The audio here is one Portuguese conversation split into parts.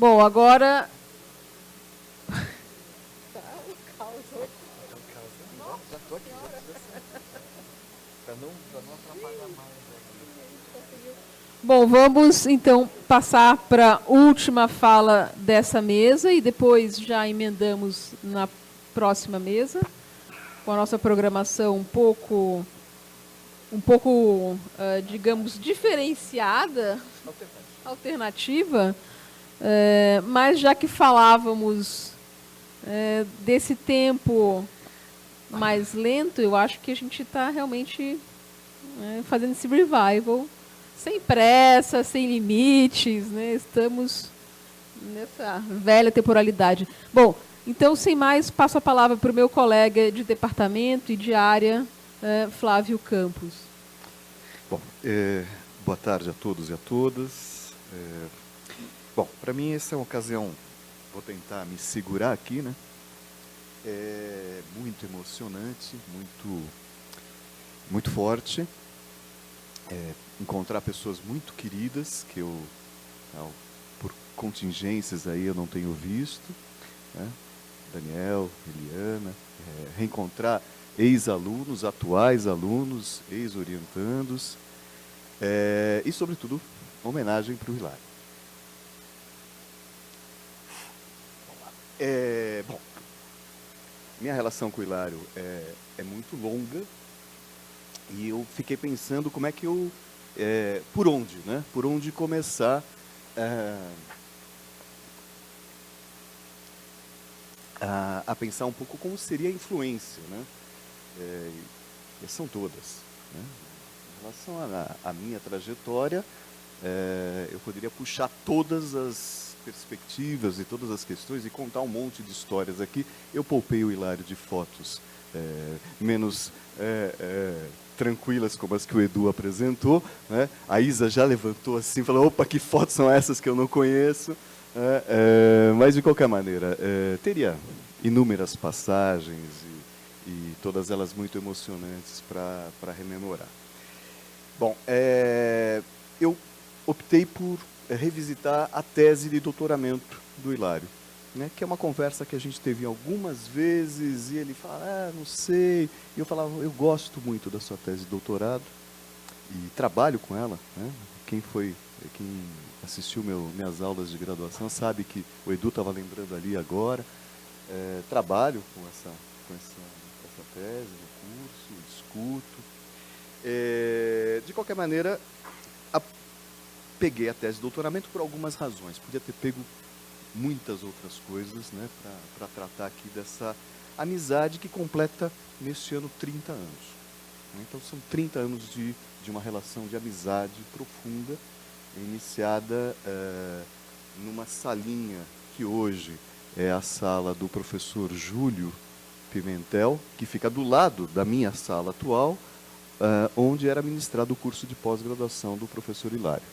Bom, agora... Bom, vamos então passar para a última fala dessa mesa e depois já emendamos na próxima mesa, com a nossa programação um pouco digamos, diferenciada, alternativa, mas já que falávamos desse tempo mais lento, eu acho que a gente está realmente fazendo esse revival, sem pressa, sem limites, né? Estamos nessa velha temporalidade. Bom, então, sem mais, passo a palavra para o meu colega de departamento e de área, Flávio Campos. Bom, boa tarde a todos e a todas. Bom, para mim essa é uma ocasião, vou tentar me segurar aqui, né? É muito emocionante, muito forte. Encontrar pessoas muito queridas que eu, por contingências aí, eu não tenho visto, né? Daniel, Eliana, reencontrar ex-alunos, atuais alunos, ex-orientandos, e, sobretudo, homenagem para o Hilário. Bom, minha relação com o Hilário é muito longa e eu fiquei pensando como é que eu... por onde, né? Por onde começar a pensar um pouco como seria a influência, né? E são todas, né? Em relação à minha trajetória, eu poderia puxar todas as perspectivas e todas as questões e contar um monte de histórias aqui. Eu poupei o Hilário de fotos menos tranquilas como as que o Edu apresentou, né? A Isa já levantou assim, falou, opa, que fotos são essas que eu não conheço? Mas, de qualquer maneira, teria inúmeras passagens e todas elas muito emocionantes para rememorar. Bom, eu optei por revisitar a tese de doutoramento do Hilário, né, que é uma conversa que a gente teve algumas vezes, e ele fala, não sei, e eu falava, eu gosto muito da sua tese de doutorado, e trabalho com ela, né? Quem assistiu minhas aulas de graduação sabe que o Edu estava lembrando ali agora, trabalho com essa tese no curso, discuto. De qualquer maneira, peguei a tese de doutoramento por algumas razões. Podia ter pego muitas outras coisas, né, para tratar aqui dessa amizade que completa neste ano 30 anos. Então, são 30 anos de uma relação de amizade profunda, iniciada numa salinha que hoje é a sala do professor Júlio Pimentel, que fica do lado da minha sala atual, onde era ministrado o curso de pós-graduação do professor Hilário.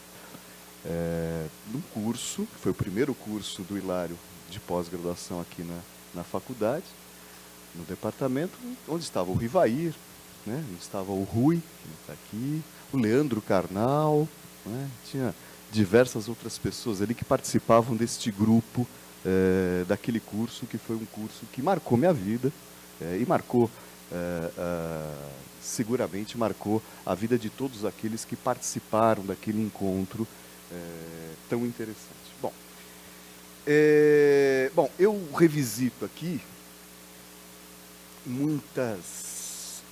Num curso, que foi o primeiro curso do Hilário de pós-graduação aqui na faculdade, no departamento, onde estava o Rivair, né? Onde estava o Rui, que está aqui, o Leandro Carnal, né? Tinha diversas outras pessoas ali que participavam deste grupo, daquele curso, que foi um curso que marcou minha vida, e marcou, seguramente marcou a vida de todos aqueles que participaram daquele encontro tão interessante. Bom, eu revisito aqui muitas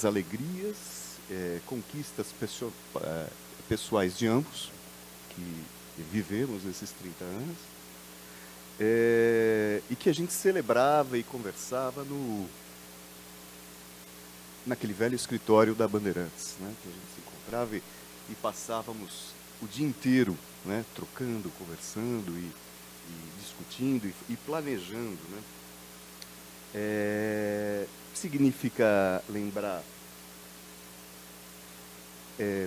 alegrias, conquistas pessoais de ambos, que vivemos esses 30 anos, e que a gente celebrava e conversava naquele velho escritório da Bandeirantes, né, que a gente se encontrava e passávamos o dia inteiro, né, trocando, conversando e discutindo e planejando, né. Significa lembrar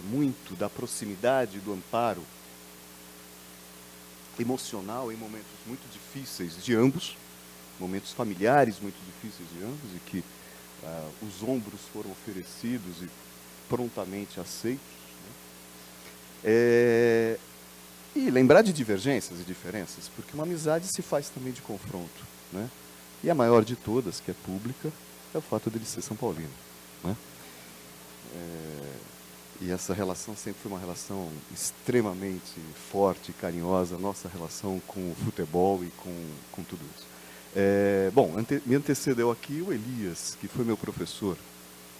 muito da proximidade, do amparo emocional em momentos muito difíceis de ambos, momentos familiares muito difíceis de ambos, e que os ombros foram oferecidos e prontamente aceitos, né? E lembrar de divergências e diferenças, porque uma amizade se faz também de confronto, né? E a maior de todas, que é pública, é o fato dele ser São Paulino, né? E essa relação sempre foi uma relação extremamente forte e carinhosa, nossa relação com o futebol e com tudo isso. Bom, me antecedeu aqui o Elias, que foi meu professor,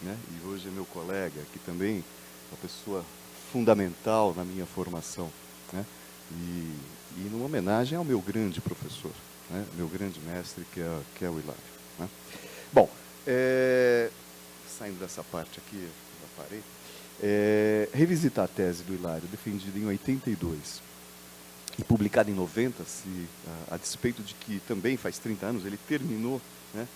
né? E hoje é meu colega, que também é uma pessoa fundamental na minha formação, né? E numa homenagem ao meu grande professor, né? Meu grande mestre, que é o Hilário, né? Bom, saindo dessa parte aqui, já parei. Revisitar a tese do Hilário, defendida em 82 e publicada em 90, a despeito de que também faz 30 anos, ele terminou, né,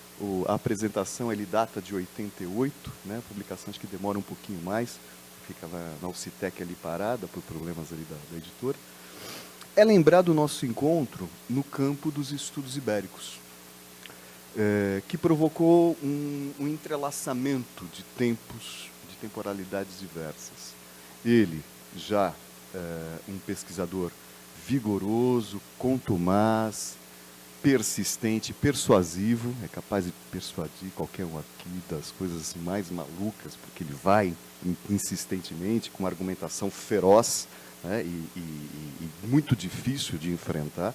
a apresentação, ele data de 88, né, a publicação acho que demora um pouquinho mais, fica na Alcitec ali parada, por problemas ali da editora. É lembrar do nosso encontro no campo dos estudos ibéricos, que provocou um entrelaçamento de tempos, de temporalidades diversas. Ele, já um pesquisador vigoroso, contumaz, persistente, persuasivo, é capaz de persuadir qualquer um aqui das coisas mais malucas, porque ele vai insistentemente, com uma argumentação feroz, né, e muito difícil de enfrentar.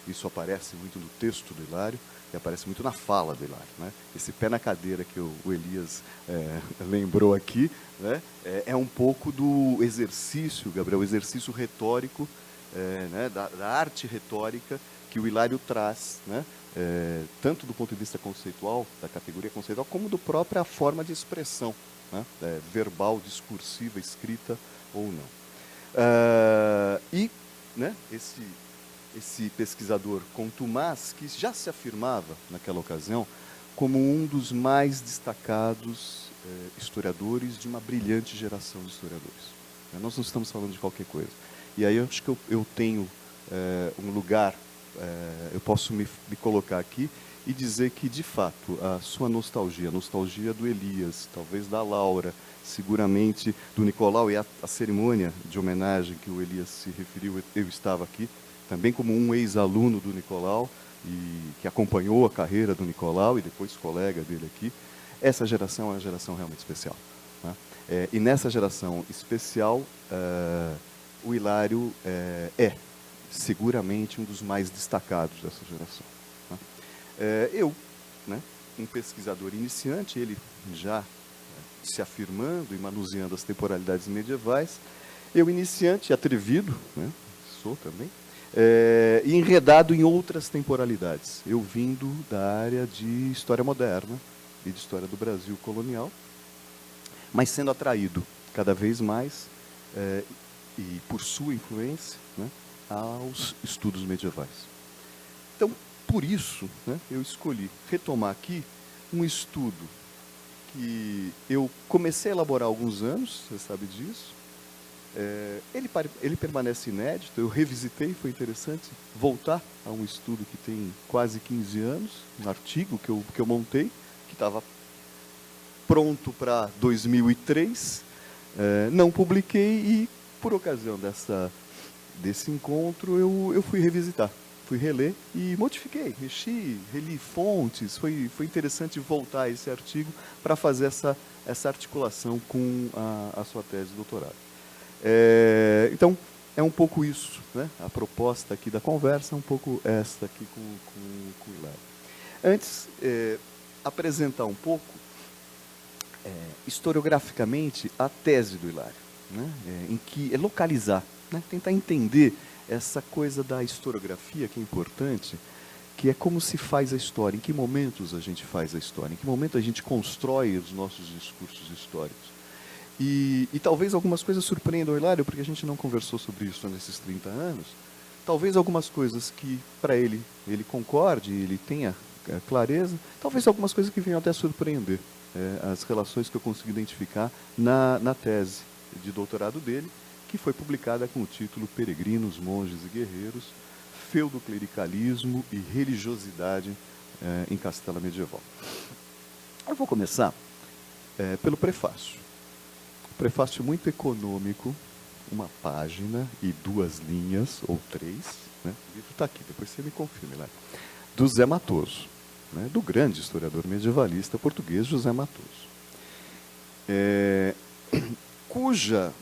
Isso aparece muito no texto do Hilário e aparece muito na fala do Hilário, né? Esse pé na cadeira que o Elias lembrou aqui, né, é um pouco do exercício, Gabriel, o exercício retórico, né, da arte retórica que o Hilário traz, né, tanto do ponto de vista conceitual, da categoria conceitual, como do própria forma de expressão, né, verbal, discursiva, escrita ou não. Né, esse pesquisador contumaz, que já se afirmava naquela ocasião como um dos mais destacados historiadores de uma brilhante geração de historiadores. Nós não estamos falando de qualquer coisa. E aí eu acho que eu tenho um lugar, eu posso me colocar aqui e dizer que, de fato, a sua nostalgia, a nostalgia do Elias, talvez da Laura, seguramente do Nicolau, e a cerimônia de homenagem que o Elias se referiu, eu estava aqui, também como um ex-aluno do Nicolau, e que acompanhou a carreira do Nicolau e depois colega dele aqui. Essa geração é uma geração realmente especial, né? E nessa geração especial, o Hilário é seguramente um dos mais destacados dessa geração, né? Eu, né, um pesquisador iniciante, ele já se afirmando e manuseando as temporalidades medievais, eu iniciante, atrevido, né, sou também, e enredado em outras temporalidades. Eu vindo da área de história moderna e de história do Brasil colonial, mas sendo atraído cada vez mais, e por sua influência, né, aos estudos medievais. Então, por isso, né, eu escolhi retomar aqui um estudo que eu comecei a elaborar há alguns anos, você sabe disso. Ele permanece inédito, eu revisitei, foi interessante voltar a um estudo que tem quase 15 anos, um artigo que eu montei, que estava pronto para 2003, não publiquei e, por ocasião desse encontro, eu fui revisitar, fui reler e modifiquei, mexi, reli fontes, foi interessante voltar a esse artigo para fazer essa articulação com a sua tese de doutorado. Então, é um pouco isso, né? A proposta aqui da conversa é um pouco esta aqui com o Hilário. Antes, apresentar um pouco, historiograficamente, a tese do Hilário, né? Em que localizar, né? Tentar entender essa coisa da historiografia, que é importante, que é como se faz a história, em que momentos a gente faz a história, em que momento a gente constrói os nossos discursos históricos. E talvez algumas coisas surpreendam o Hilário, porque a gente não conversou sobre isso nesses 30 anos. Talvez algumas coisas que, para ele concorde, ele tenha clareza, talvez algumas coisas que venham até surpreender. As relações que eu consegui identificar na tese de doutorado dele, que foi publicada com o título Peregrinos, Monges e Guerreiros, Feudoclericalismo e Religiosidade em Castela Medieval. Eu vou começar pelo prefácio. Prefácio muito econômico, uma página e 2 linhas, ou 3, né? O livro está aqui, depois você me confirma, Hilário, do Zé Matoso, né? Do grande historiador medievalista português José Matoso, cuja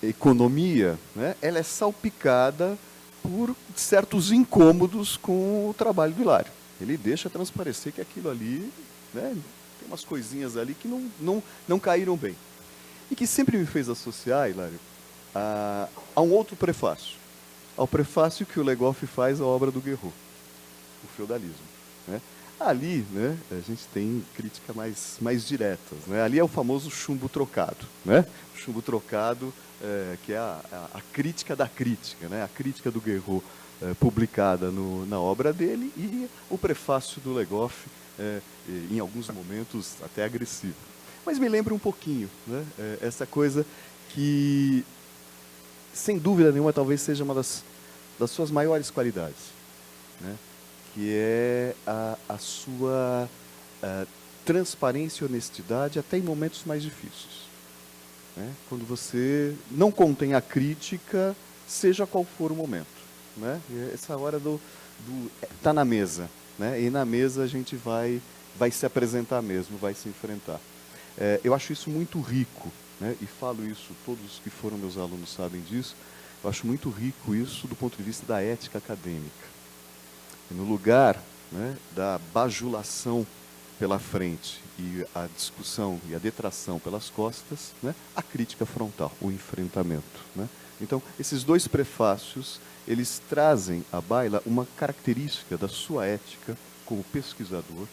economia, né, ela é salpicada por certos incômodos com o trabalho do Hilário. Ele deixa transparecer que aquilo ali, né, tem umas coisinhas ali que não caíram bem. E que sempre me fez associar, Hilário, a um outro prefácio. Ao prefácio que o Legoff faz à obra do Guerreau, o feudalismo, né? Ali, né, a gente tem crítica mais diretas, né? Ali é o famoso chumbo trocado, né? O chumbo trocado, que é a crítica da crítica, né? A crítica do Guerreau, publicada na obra dele, e o prefácio do Legoff, em alguns momentos até agressivo. Mas me lembra um pouquinho, né, essa coisa que, sem dúvida nenhuma, talvez seja uma das suas maiores qualidades, né? Que é a sua transparência e honestidade até em momentos mais difíceis, né? Quando você não contém a crítica, seja qual for o momento, né? E essa hora tá na mesa, né? E na mesa a gente vai se apresentar mesmo, vai se enfrentar. Eu acho isso muito rico, né? E falo isso, todos que foram meus alunos sabem disso. Eu acho muito rico isso do ponto de vista da ética acadêmica. No lugar, né, da bajulação pela frente e a discussão e a detração pelas costas, né, a crítica frontal, o enfrentamento, né? Então, esses 2 prefácios, eles trazem à baila uma característica da sua ética como pesquisador,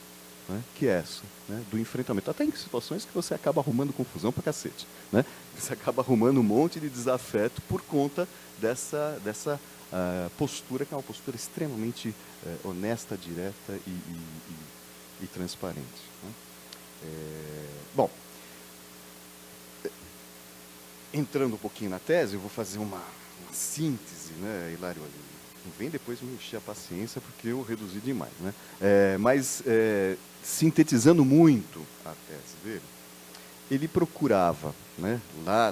né, que é essa, né, do enfrentamento. Até em situações que você acaba arrumando confusão pra cacete, né? Você acaba arrumando um monte de desafeto por conta dessa postura, que é uma postura extremamente honesta, direta e transparente, né? Bom, entrando um pouquinho na tese, eu vou fazer uma síntese, né, Hilário? Não vem depois me encher a paciência, porque eu reduzi demais, né? Mas, sintetizando muito a tese dele, ele procurava, né, lá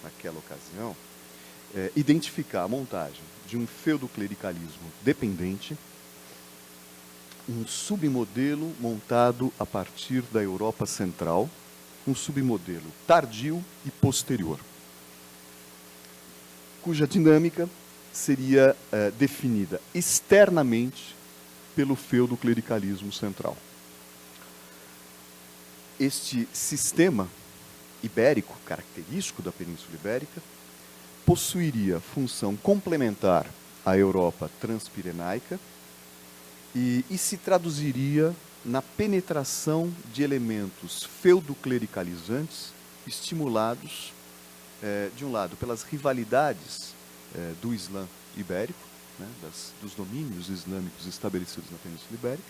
naquela ocasião, identificar a montagem de um feudoclericalismo dependente, um submodelo montado a partir da Europa Central, um submodelo tardio e posterior, cuja dinâmica seria definida externamente pelo feudoclericalismo central. Este sistema ibérico, característico da Península Ibérica, possuiria função complementar à Europa transpirenaica e se traduziria na penetração de elementos feudoclericalizantes estimulados, de um lado, pelas rivalidades do Islã ibérico, né, dos domínios islâmicos estabelecidos na Península Ibérica,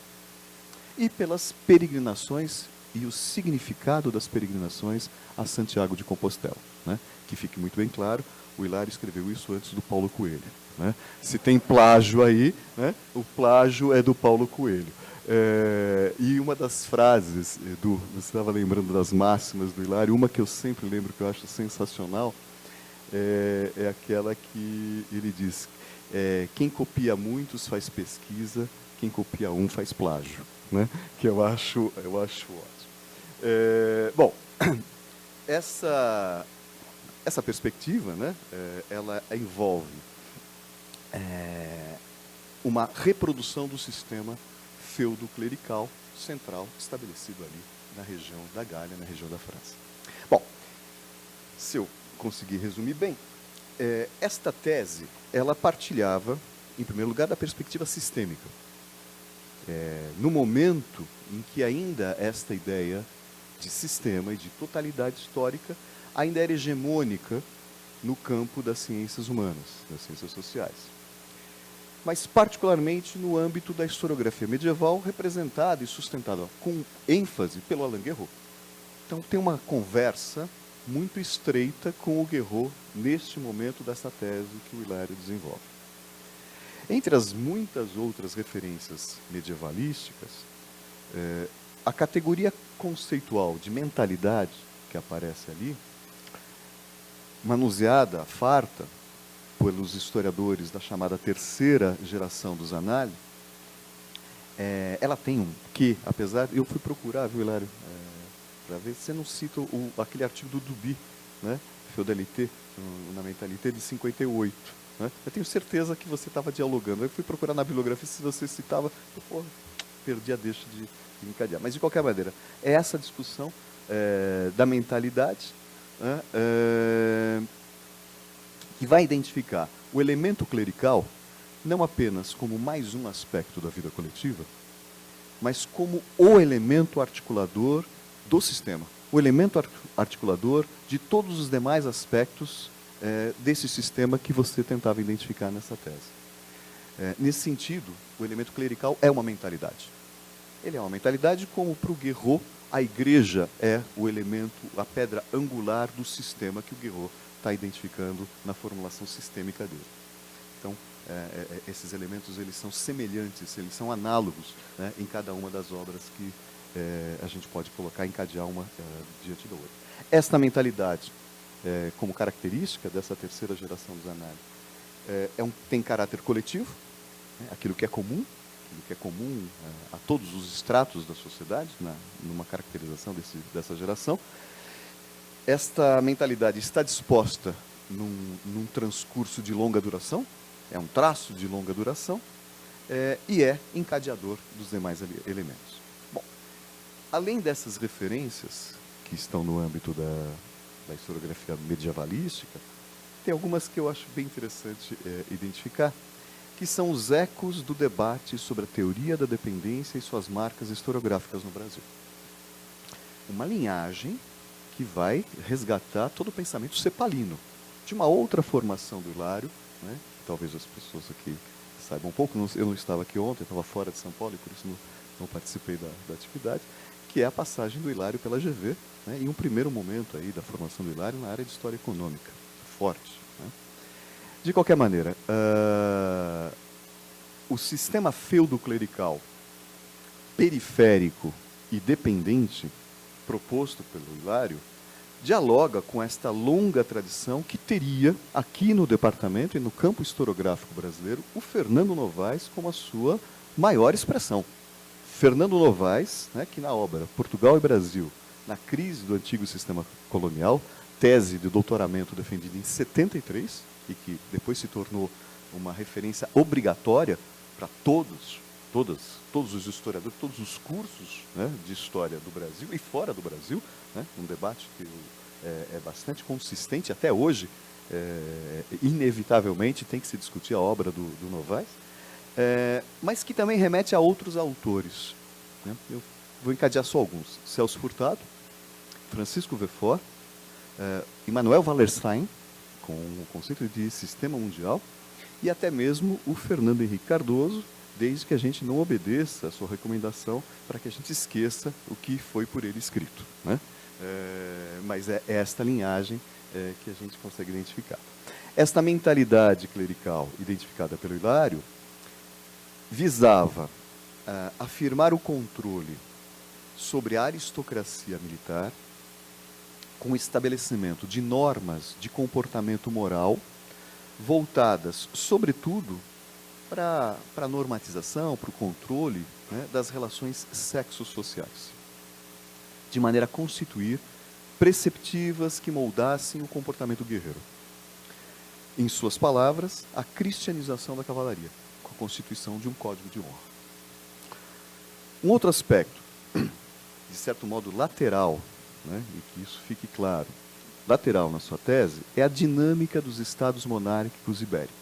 e pelas peregrinações e o significado das peregrinações a Santiago de Compostela, né? Que fique muito bem claro, o Hilário escreveu isso antes do Paulo Coelho, né? Se tem plágio aí, né, o plágio é do Paulo Coelho. E uma das frases, Edu, você estava lembrando das máximas do Hilário, uma que eu sempre lembro, que eu acho sensacional, é aquela que ele diz, quem copia muitos faz pesquisa, quem copia um faz plágio, né? Que eu acho ótimo. Bom, essa perspectiva, né, ela envolve uma reprodução do sistema feudoclerical central estabelecido ali na região da Gália, na região da França. Bom, se eu conseguir resumir bem, esta tese, ela partilhava, em primeiro lugar, da perspectiva sistêmica. No momento em que ainda esta ideia de sistema e de totalidade histórica ainda era hegemônica no campo das ciências humanas, das ciências sociais. Mas particularmente no âmbito da historiografia medieval, representada e sustentada com ênfase pelo Alain Guerreau. Então tem uma conversa muito estreita com o Guerreau neste momento dessa tese que o Hilário desenvolve. Entre as muitas outras referências medievalísticas, a categoria conceitual de mentalidade que aparece ali manuseada, farta, pelos historiadores da chamada terceira geração dos Análises, ela tem um quê, apesar... Eu fui procurar, viu, Hilário, para ver se você não cita aquele artigo do Duby, né, Feudalité, na Mentalité, de 58. Né? Eu tenho certeza que você estava dialogando. Eu fui procurar na bibliografia se você citava, perdi a deixa de encadear. Mas, de qualquer maneira, é essa discussão da mentalidade, né, que vai identificar o elemento clerical não apenas como mais um aspecto da vida coletiva, mas como o elemento articulador do sistema, o elemento articulador de todos os demais aspectos desse sistema que você tentava identificar nessa tese. Nesse sentido, o elemento clerical é uma mentalidade. Ele é uma mentalidade como para o Guerreau, a igreja é o elemento, a pedra angular do sistema que o Guerreau está identificando na formulação sistêmica dele. Então, esses elementos eles são semelhantes, eles são análogos, né, em cada uma das obras que a gente pode colocar, encadear uma diante da outra. Esta mentalidade, como característica dessa terceira geração dos Análises, tem caráter coletivo, né, aquilo que é comum a todos os estratos da sociedade, numa caracterização dessa geração. Esta mentalidade está disposta num transcurso de longa duração, é um traço de longa duração, e é encadeador dos demais elementos. Bom, além dessas referências, que estão no âmbito da historiografia medievalística, tem algumas que eu acho bem interessante identificar, que são os ecos do debate sobre a teoria da dependência e suas marcas historiográficas no Brasil. Uma linhagem que vai resgatar todo o pensamento cepalino, de uma outra formação do Hilário, né, que talvez as pessoas aqui saibam um pouco, eu não estava aqui ontem, estava fora de São Paulo, e por isso não participei da atividade, que é a passagem do Hilário pela GV, né, em um primeiro momento aí da formação do Hilário na área de história econômica, forte. Né. De qualquer maneira, o sistema feudo-clerical periférico e dependente proposto pelo Hilário dialoga com esta longa tradição que teria aqui no departamento e no campo historiográfico brasileiro o Fernando Novaes como a sua maior expressão. Fernando Novaes, né, que na obra Portugal e Brasil, na crise do antigo sistema colonial, tese de doutoramento defendida em 73 e que depois se tornou uma referência obrigatória para todos os historiadores, todos os cursos, né, de história do Brasil e fora do Brasil, né, um debate que é bastante consistente até hoje, inevitavelmente tem que se discutir a obra do Novaes, mas que também remete a outros autores. Né? Eu vou encadear só alguns. Celso Furtado, Francisco Verfort, Immanuel Wallerstein, com o conceito de sistema mundial, e até mesmo o Fernando Henrique Cardoso, desde que a gente não obedeça a sua recomendação para que a gente esqueça o que foi por ele escrito. Né? Mas é esta linhagem que a gente consegue identificar. Esta mentalidade clerical identificada pelo Hilário visava afirmar o controle sobre a aristocracia militar com o estabelecimento de normas de comportamento moral voltadas, sobretudo, para a normatização, para o controle, né, das relações sexo-sociais, de maneira a constituir preceptivas que moldassem o comportamento guerreiro. Em suas palavras, a cristianização da cavalaria, com a constituição de um código de honra. Um outro aspecto, de certo modo lateral, né, e que isso fique claro, lateral na sua tese, é a dinâmica dos estados monárquicos ibéricos.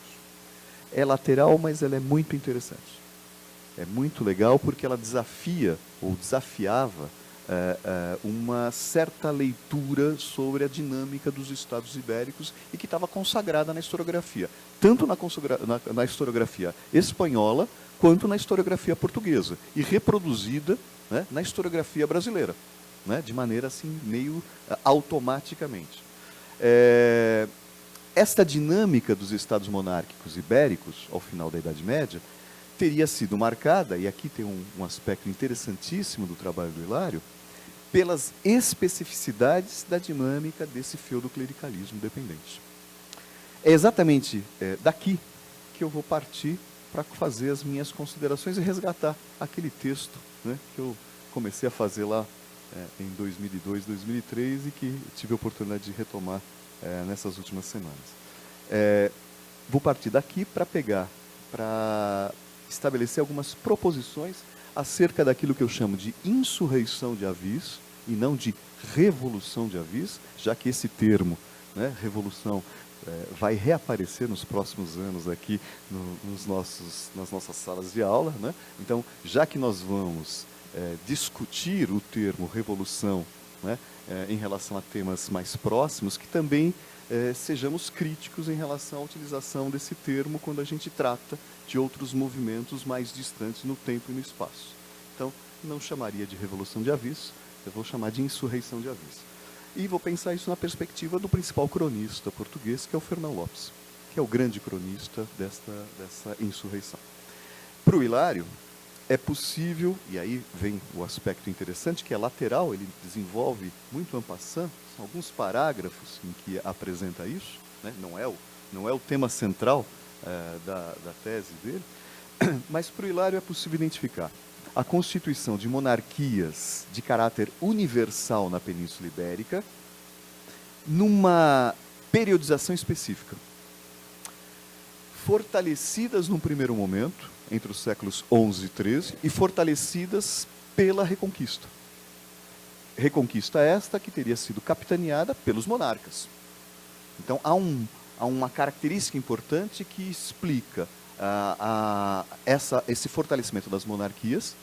É lateral, mas ela é muito interessante. É muito legal porque ela desafia, ou desafiava, uma certa leitura sobre a dinâmica dos estados ibéricos e que estava consagrada na historiografia, tanto na historiografia espanhola quanto na historiografia portuguesa, e reproduzida, né, na historiografia brasileira, né, de maneira assim meio automaticamente. Esta dinâmica dos estados monárquicos ibéricos, ao final da Idade Média, teria sido marcada, e aqui tem um aspecto interessantíssimo do trabalho do Hilário, pelas especificidades da dinâmica desse feudoclericalismo dependente. É exatamente daqui que eu vou partir para fazer as minhas considerações e resgatar aquele texto, né, que eu comecei a fazer lá em 2002, 2003 e que tive a oportunidade de retomar nessas últimas semanas. Vou partir daqui para estabelecer algumas proposições acerca daquilo que eu chamo de insurreição de Avis e não de revolução de Avis, já que esse termo, né, revolução, vai reaparecer nos próximos anos aqui nas nossas salas de aula, né? Então, já que nós vamos discutir o termo revolução, né, em relação a temas mais próximos, que também sejamos críticos em relação à utilização desse termo quando a gente trata de outros movimentos mais distantes no tempo e no espaço. Então, não chamaria de revolução de Avis, eu vou chamar de insurreição de Avis. E vou pensar isso na perspectiva do principal cronista português, que é o Fernão Lopes, que é o grande cronista dessa insurreição. Para o Hilário, é possível, e aí vem o aspecto interessante, que é lateral, ele desenvolve muito en passant, são alguns parágrafos em que apresenta isso, né? Não é o tema central da tese dele, mas para o Hilário é possível identificar a constituição de monarquias de caráter universal na Península Ibérica numa periodização específica, fortalecidas num primeiro momento, entre os séculos XI e XIII, e fortalecidas pela Reconquista. Reconquista esta que teria sido capitaneada pelos monarcas. Então, há uma característica importante que explica esse fortalecimento das monarquias,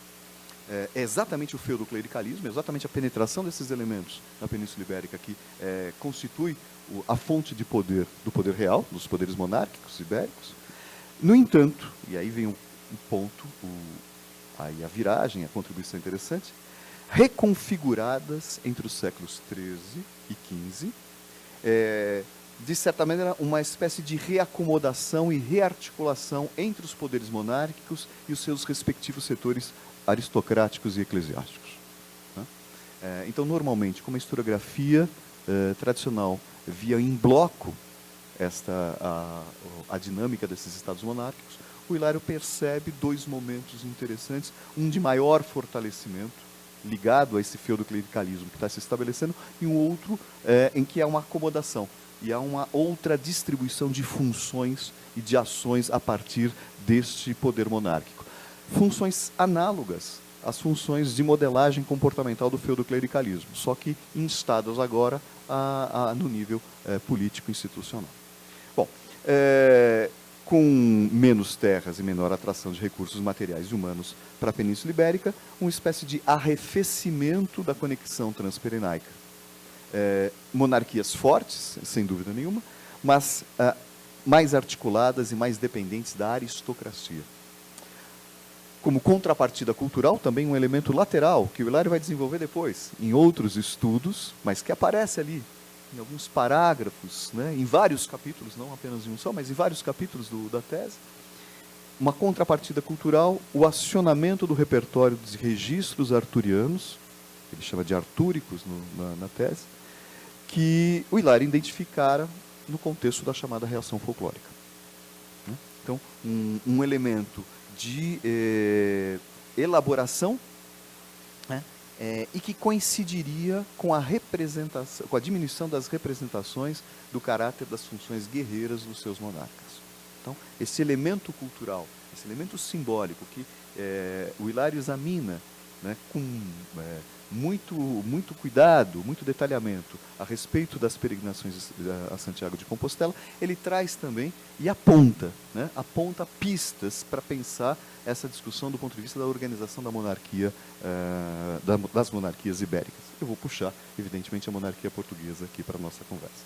é exatamente o feudoclericalismo, exatamente a penetração desses elementos na Península Ibérica que constitui a fonte de poder do poder real, dos poderes monárquicos ibéricos. No entanto, e aí vem um ponto, aí a viragem, a contribuição interessante, reconfiguradas entre os séculos XIII e XV, de certa maneira, uma espécie de reacomodação e rearticulação entre os poderes monárquicos e os seus respectivos setores aristocráticos e eclesiásticos. Então, normalmente, como a historiografia tradicional via em bloco a dinâmica desses estados monárquicos, o Hilário percebe dois momentos interessantes, um de maior fortalecimento, ligado a esse feudoclericalismo que está se estabelecendo, e um outro em que há uma acomodação, e há uma outra distribuição de funções e de ações a partir deste poder monárquico. Funções análogas às funções de modelagem comportamental do feudoclericalismo, só que instadas agora no nível político-institucional. Bom, com menos terras e menor atração de recursos materiais e humanos para a Península Ibérica, uma espécie de arrefecimento da conexão transpirenaica. Monarquias fortes, sem dúvida nenhuma, mas mais articuladas e mais dependentes da aristocracia. Como contrapartida cultural, também um elemento lateral, que o Hilário vai desenvolver depois, em outros estudos, mas que aparece ali, em alguns parágrafos, né, em vários capítulos, não apenas em um só, mas em vários capítulos da tese. Uma contrapartida cultural, o acionamento do repertório dos registros arturianos, ele chama de artúricos na tese, que o Hilário identificara no contexto da chamada reação folclórica. Então, um elemento de elaboração, né, e que coincidiria com a representação, com a diminuição das representações do caráter das funções guerreiras dos seus monarcas. Então, esse elemento cultural, esse elemento simbólico que o Hilário examina, né, com muito cuidado, muito detalhamento a respeito das peregrinações a Santiago de Compostela, ele traz também e aponta pistas para pensar essa discussão do ponto de vista da organização da monarquia, das monarquias ibéricas. Eu vou puxar, evidentemente, a monarquia portuguesa aqui para a nossa conversa.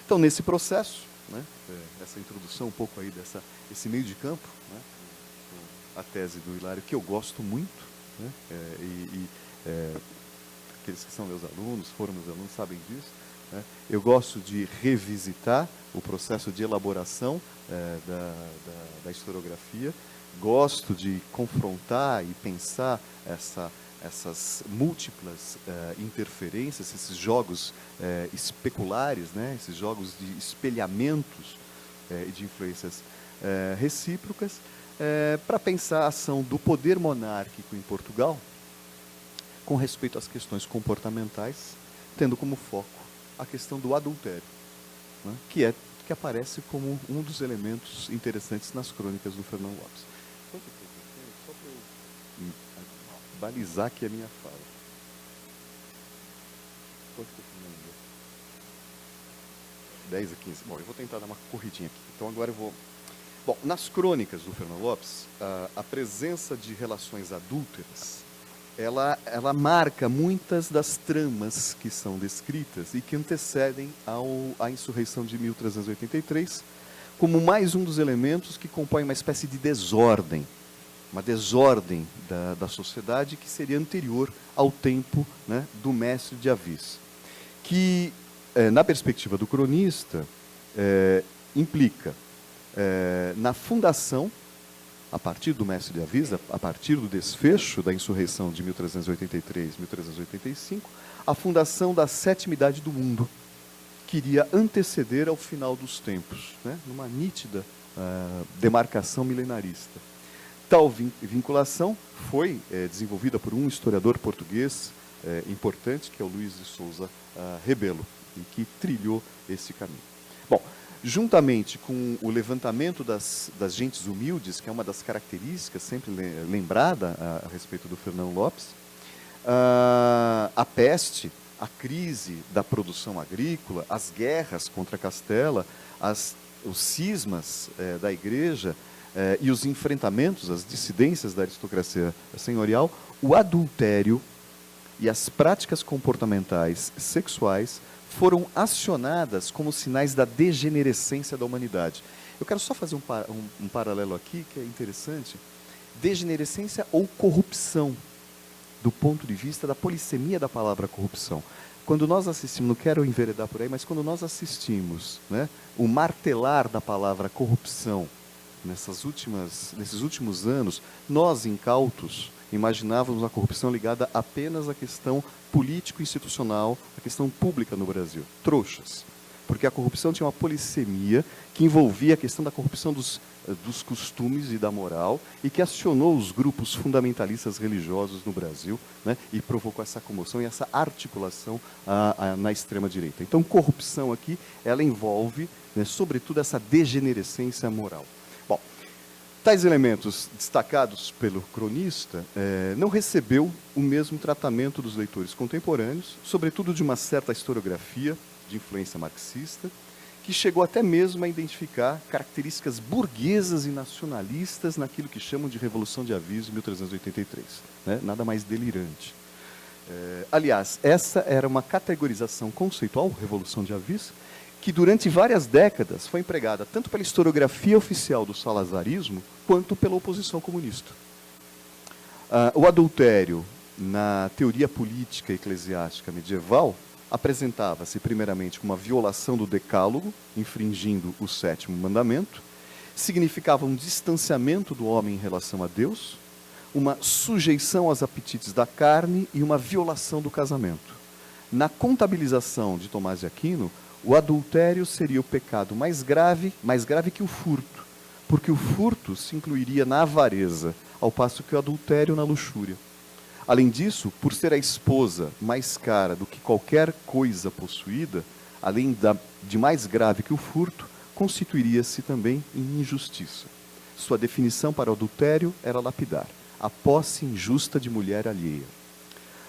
Então, nesse processo, né, essa introdução um pouco aí esse meio de campo, né, a tese do Hilário, que eu gosto muito, né, aqueles que são meus alunos, foram meus alunos, sabem disso, né? Eu gosto de revisitar o processo de elaboração da historiografia, gosto de confrontar e pensar essas múltiplas interferências, esses jogos especulares, né, esses jogos de espelhamentos e de influências recíprocas, para pensar a ação do poder monárquico em Portugal com respeito às questões comportamentais, tendo como foco a questão do adultério, né, que aparece como um dos elementos interessantes nas crônicas do Fernão Lopes. Quanto tempo eu tenho? Só para eu balizar aqui a minha fala. Quanto tempo ainda? 10 a 15. Bom, eu vou tentar dar uma corridinha aqui. Então agora eu vou... Bom, nas crônicas do Fernão Lopes, a presença de relações adúlteras, ela marca muitas das tramas que são descritas e que antecedem à insurreição de 1383, como mais um dos elementos que compõe uma espécie de desordem, uma desordem da sociedade que seria anterior ao tempo, né, do mestre de Avis, que, na perspectiva do cronista, implica na fundação, a partir do mestre de Avis, a partir do desfecho da insurreição de 1383, 1385, a fundação da sétima idade do mundo, que iria anteceder ao final dos tempos, né, numa nítida demarcação milenarista. Tal vinculação foi desenvolvida por um historiador português importante, que é o Luís de Souza Rebelo, e que trilhou esse caminho. Bom, juntamente com o levantamento das gentes humildes, que é uma das características sempre lembrada a respeito do Fernão Lopes, a peste, a crise da produção agrícola, as guerras contra Castela, os cismas da igreja e os enfrentamentos, as dissidências da aristocracia senhorial, o adultério e as práticas comportamentais sexuais foram acionadas como sinais da degenerescência da humanidade. Eu quero só fazer um paralelo aqui, que é interessante. Degenerescência ou corrupção, do ponto de vista da polissemia da palavra corrupção. Quando nós assistimos, não quero enveredar por aí, mas quando nós assistimos, né, o martelar da palavra corrupção, nesses últimos anos, nós, incautos, imaginávamos a corrupção ligada apenas à questão político-institucional, à questão pública no Brasil. Trouxas. Porque a corrupção tinha uma polissemia que envolvia a questão da corrupção dos costumes e da moral e que acionou os grupos fundamentalistas religiosos no Brasil, né, e provocou essa comoção e essa articulação na extrema-direita. Então, corrupção aqui, ela envolve, né, sobretudo, essa degenerescência moral. Bom, tais elementos destacados pelo cronista não recebeu o mesmo tratamento dos leitores contemporâneos, sobretudo de uma certa historiografia de influência marxista, que chegou até mesmo a identificar características burguesas e nacionalistas naquilo que chamam de Revolução de Avis de 1383. Né? Nada mais delirante. Aliás, essa era uma categorização conceitual, Revolução de Avis, que durante várias décadas foi empregada tanto pela historiografia oficial do salazarismo, quanto pela oposição comunista. O adultério, na teoria política eclesiástica medieval, apresentava-se primeiramente como uma violação do decálogo, infringindo o 7º mandamento, significava um distanciamento do homem em relação a Deus, uma sujeição aos apetites da carne e uma violação do casamento. Na contabilização de Tomás de Aquino, o adultério seria o pecado mais grave que o furto, porque o furto se incluiria na avareza, ao passo que o adultério na luxúria. Além disso, por ser a esposa mais cara do que qualquer coisa possuída, além de mais grave que o furto, constituiria-se também em injustiça. Sua definição para o adultério era lapidar: a posse injusta de mulher alheia.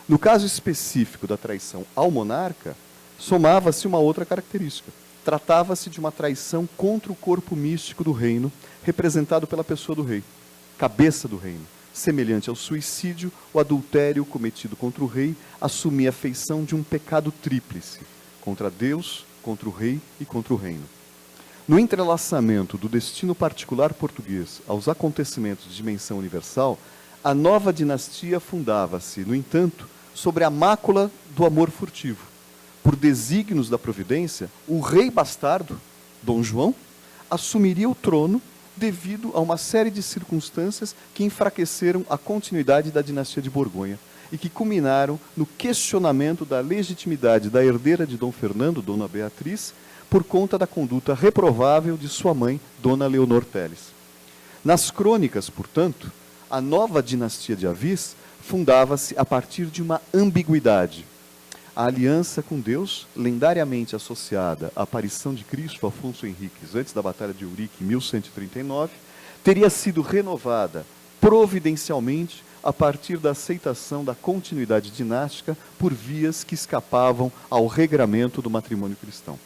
No caso específico da traição ao monarca, somava-se uma outra característica. Tratava-se de uma traição contra o corpo místico do reino, representado pela pessoa do rei, cabeça do reino. Semelhante ao suicídio, o adultério cometido contra o rei assumia a feição de um pecado tríplice, contra Deus, contra o rei e contra o reino. No entrelaçamento do destino particular português aos acontecimentos de dimensão universal, a nova dinastia fundava-se, no entanto, sobre a mácula do amor furtivo. Por desígnios da providência, o rei bastardo, Dom João, assumiria o trono devido a uma série de circunstâncias que enfraqueceram a continuidade da dinastia de Borgonha e que culminaram no questionamento da legitimidade da herdeira de Dom Fernando, Dona Beatriz, por conta da conduta reprovável de sua mãe, Dona Leonor Teles. Nas crônicas, portanto, a nova dinastia de Avis fundava-se a partir de uma ambiguidade. A aliança com Deus, lendariamente associada à aparição de Cristo Afonso Henriques antes da Batalha de Eurique, em 1139, teria sido renovada providencialmente a partir da aceitação da continuidade dinástica por vias que escapavam ao regramento do matrimônio cristão.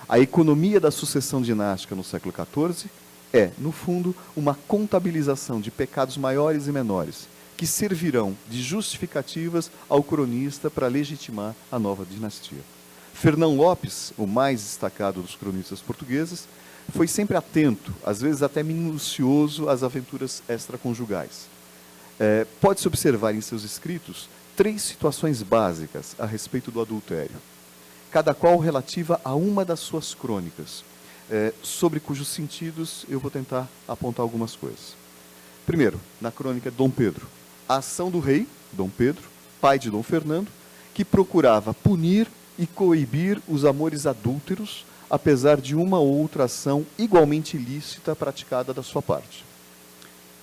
A economia da sucessão dinástica no século XIV é, no fundo, uma contabilização de pecados maiores e menores, que servirão de justificativas ao cronista para legitimar a nova dinastia. Fernão Lopes, o mais destacado dos cronistas portugueses, foi sempre atento, às vezes até minucioso, às aventuras extraconjugais. Pode-se observar em seus escritos 3 situações básicas a respeito do adultério, cada qual relativa a uma das suas crônicas, sobre cujos sentidos eu vou tentar apontar algumas coisas. Primeiro, na crônica de Dom Pedro, a ação do rei, Dom Pedro, pai de Dom Fernando, que procurava punir e coibir os amores adúlteros, apesar de uma ou outra ação igualmente ilícita praticada da sua parte.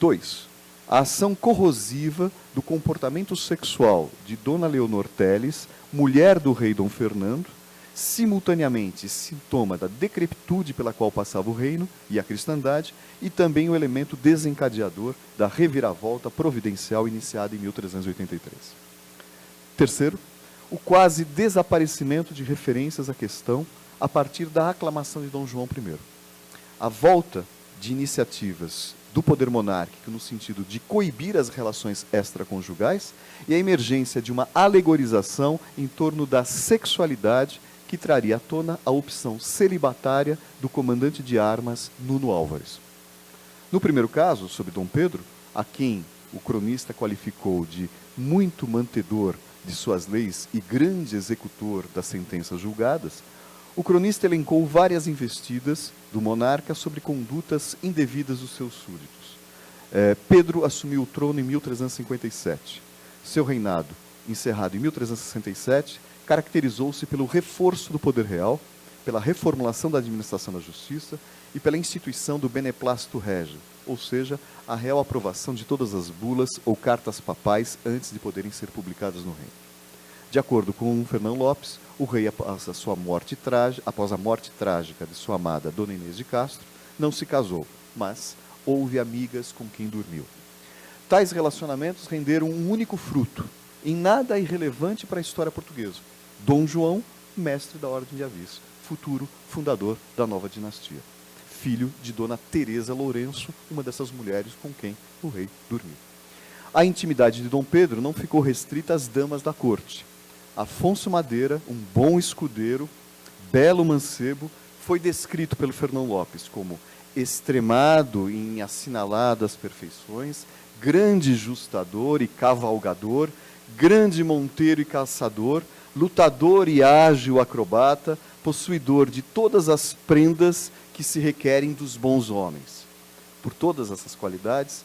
2. A ação corrosiva do comportamento sexual de Dona Leonor Teles, mulher do rei Dom Fernando, simultaneamente sintoma da decrepitude pela qual passava o reino e a cristandade, e também o elemento desencadeador da reviravolta providencial iniciada em 1383. Terceiro, o quase desaparecimento de referências à questão a partir da aclamação de Dom João I. A volta de iniciativas do poder monárquico no sentido de coibir as relações extraconjugais e a emergência de uma alegorização em torno da sexualidade que traria à tona a opção celibatária do comandante de armas Nuno Álvares. No primeiro caso, sobre Dom Pedro, a quem o cronista qualificou de muito mantedor de suas leis e grande executor das sentenças julgadas, o cronista elencou várias investidas do monarca sobre condutas indevidas dos seus súditos. Pedro assumiu o trono em 1357. Seu reinado, encerrado em 1367, caracterizou-se pelo reforço do poder real, pela reformulação da administração da justiça e pela instituição do beneplácito regio, ou seja, a real aprovação de todas as bulas ou cartas papais antes de poderem ser publicadas no reino. De acordo com Fernão Lopes, o rei, após a morte trágica de sua amada Dona Inês de Castro, não se casou, mas houve amigas com quem dormiu. Tais relacionamentos renderam um único fruto, em nada irrelevante para a história portuguesa: Dom João, mestre da Ordem de Avis, futuro fundador da nova dinastia, filho de Dona Teresa Lourenço, uma dessas mulheres com quem o rei dormiu. A intimidade de Dom Pedro não ficou restrita às damas da corte. Afonso Madeira, um bom escudeiro, belo mancebo, foi descrito pelo Fernão Lopes como extremado em assinaladas perfeições, grande justador e cavalgador, grande monteiro e caçador, lutador e ágil acrobata, possuidor de todas as prendas que se requerem dos bons homens. Por todas essas qualidades,